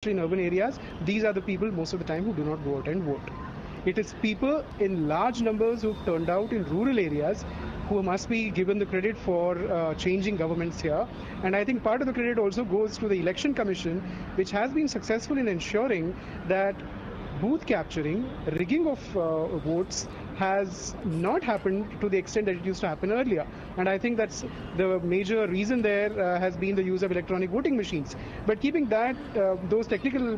in urban areas, these are the people most of the time who do not go out and vote. It is people in large numbers who've turned out in rural areas who must be given the credit for changing governments here. And I think part of the credit also goes to the Election Commission, which has been successful in ensuring that booth capturing, rigging of votes has not happened to the extent that it used to happen earlier. And I think that's the major reason there has been the use of electronic voting machines. But keeping that, those technical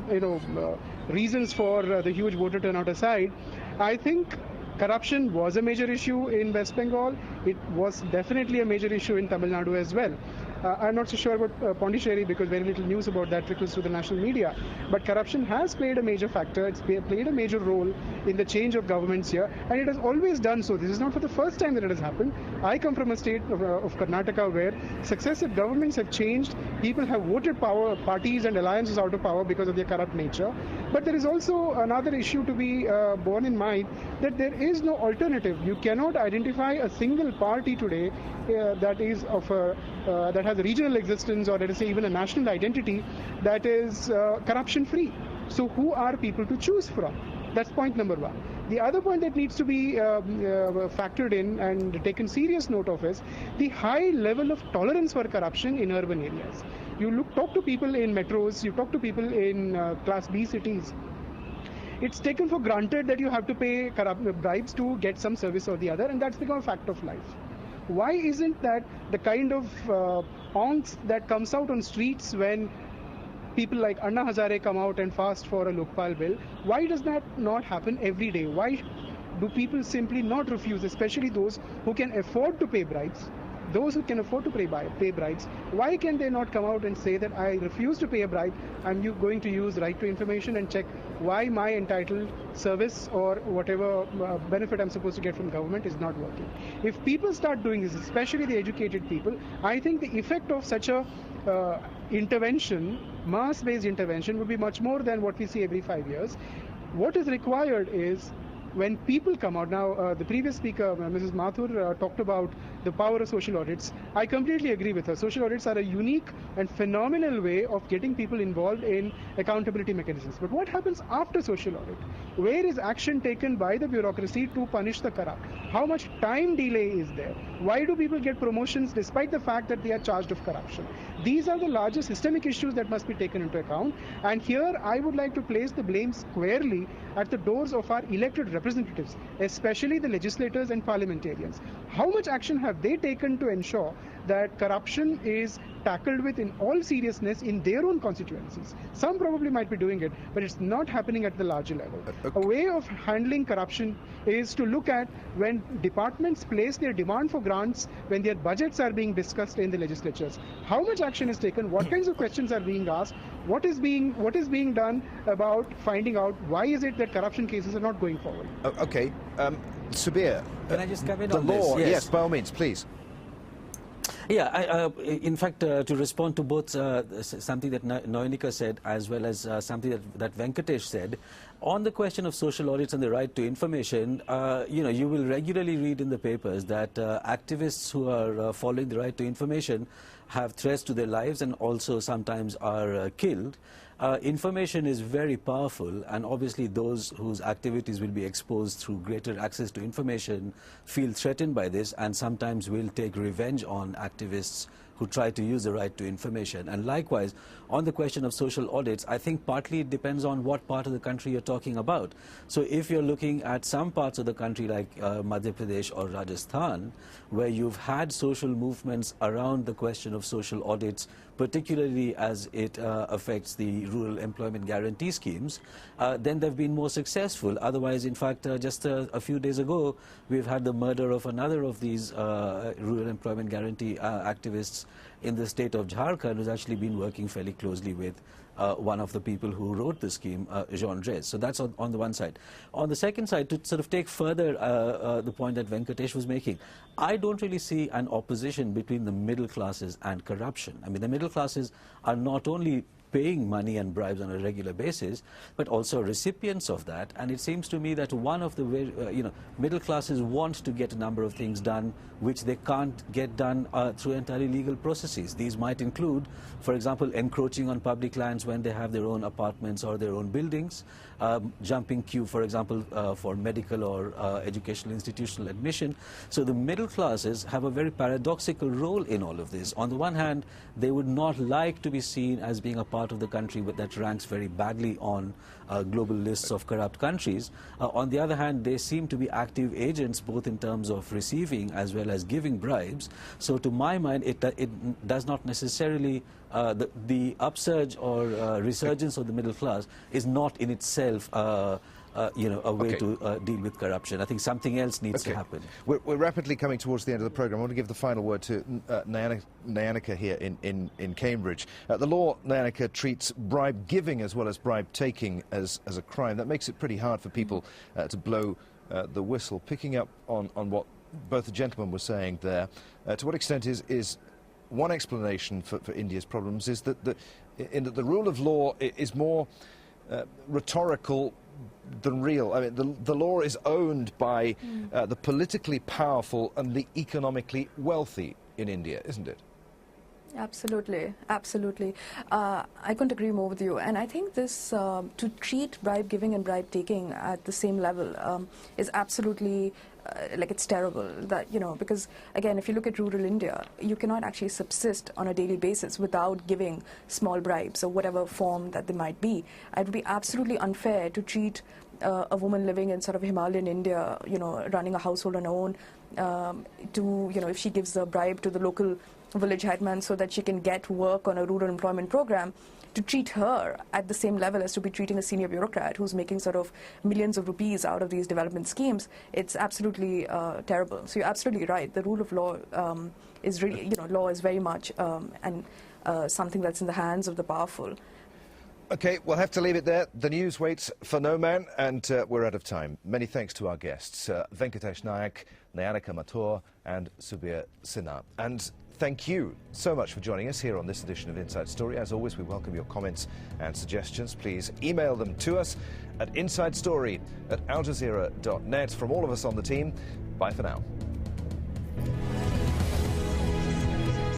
reasons for the huge voter turnout aside, I think corruption was a major issue in West Bengal. It was definitely a major issue in Tamil Nadu as well. I'm not so sure about Pondicherry because very little news about that trickles through the national media. But corruption has played a major factor. It's played a major role in the change of governments here. And it has always done so. This is not for the first time that it has happened. I come from a state of Karnataka where successive governments have changed. People have voted power, parties and alliances out of power because of their corrupt nature. But there is also another issue to be borne in mind, that there is no alternative. You cannot identify a single party today that is of a that has a regional existence, or let us say even a national identity, that is corruption free. So who are people to choose from? That's point number one. The other point that needs to be factored in and taken serious note of is the high level of tolerance for corruption in urban areas. You talk to people in metros, you talk to people in class B cities. It's taken for granted that you have to pay bribes to get some service or the other, and that's become a fact of life. Why isn't that the kind of angst that comes out on streets when people like Anna Hazare come out and fast for a Lokpal bill? Why does that not happen every day? Why do people simply not refuse, especially those who can afford to pay bribes? Those who can afford to pay bribes, why can they not come out and say that I refuse to pay a bribe, I'm going to use right to information and check why my entitled service or whatever benefit I'm supposed to get from government is not working? If people start doing this, especially the educated people, I think the effect of such a intervention, mass-based intervention, would be much more than what we see every 5 years. What is required is when people come out. Now, the previous speaker, Mrs. Mathur, talked about the power of social audits. I completely agree with her. Social audits are a unique and phenomenal way of getting people involved in accountability mechanisms. But what happens after social audit? Where is action taken by the bureaucracy to punish the corrupt? How much time delay is there? Why do people get promotions despite the fact that they are charged of corruption? These are the larger systemic issues that must be taken into account. And here I would like to place the blame squarely at the doors of our elected representatives, especially the legislators and parliamentarians. How much action have they taken to ensure that corruption is tackled with in all seriousness in their own constituencies? Some probably might be doing it, but it's not happening at the larger level. A way of handling corruption is to look at when departments place their demand for grants, when their budgets are being discussed in the legislatures. How much action is taken? What kinds of questions are being asked? What is being done about finding out why is it that corruption cases are not going forward? Okay, Subir, can I just come in the on law? this? Yes, by all means, please. Yeah, in fact, to respond to both something that Noenika said as well as something that Venkatesh said, on the question of social audits and the right to information, you will regularly read in the papers that activists who are following the right to information have threats to their lives and also sometimes are killed. Information is very powerful, and obviously those whose activities will be exposed through greater access to information feel threatened by this and sometimes will take revenge on activists who try to use the right to information. And likewise, on the question of social audits, I think partly it depends on what part of the country you're talking about. So if you're looking at some parts of the country like Madhya Pradesh or Rajasthan, where you've had social movements around the question of social audits, particularly as it affects the rural employment guarantee schemes, then they've been more successful. Otherwise, in fact, just a few days ago, we've had the murder of another of these rural employment guarantee activists in the state of Jharkhand, who's actually been working fairly closely with one of the people who wrote the scheme, Jean Reyes. So that's on the one side. On the second side, to sort of take further the point that Venkatesh was making, I don't really see an opposition between the middle classes and corruption. I mean, the middle classes are not only paying money and bribes on a regular basis, but also recipients of that. And it seems to me that one of the middle classes want to get a number of things done which they can't get done through entirely legal processes. These might include, for example, encroaching on public lands when they have their own apartments or their own buildings, jumping queue, for example, for medical or educational institutional admission. So the middle classes have a very paradoxical role in all of this. On the one hand, they would not like to be seen as being a part of the country that ranks very badly on global lists of corrupt countries. On the other hand, they seem to be active agents both in terms of receiving as well as giving bribes. So to my mind, it does not necessarily, the upsurge or resurgence of the middle class is not in itself a way to deal with corruption. I think something else needs to happen. We're rapidly coming towards the end of the programme. I want to give the final word to Nayanika here in Cambridge. The law, Nayanika, treats bribe giving as well as bribe taking as a crime. That makes it pretty hard for people to blow the whistle. Picking up on what both the gentlemen were saying there, to what extent is one explanation for India's problems is that the rule of law is more rhetorical than real. I mean, the law is owned by the politically powerful and the economically wealthy in India, isn't it? Absolutely, absolutely. I couldn't agree more with you. And I think this, to treat bribe giving and bribe taking at the same level is absolutely, it's terrible. That, because again, if you look at rural India, you cannot actually subsist on a daily basis without giving small bribes or whatever form that they might be. It would be absolutely unfair to treat a woman living in sort of Himalayan India, running a household on her own, if she gives a bribe to the local village headman so that she can get work on a rural employment program, to treat her at the same level as to be treating a senior bureaucrat who's making sort of millions of rupees out of these development schemes, it's absolutely terrible. So you're absolutely right. The rule of law is really, law is very much something that's in the hands of the powerful. OK, we'll have to leave it there. The news waits for no man, and we're out of time. Many thanks to our guests, Venkatesh Nayak, Nayanika Mathur and Subir Sinha. And thank you so much for joining us here on this edition of Inside Story. As always, we welcome your comments and suggestions. Please email them to us at insidestory@aljazeera.net. From all of us on the team, bye for now.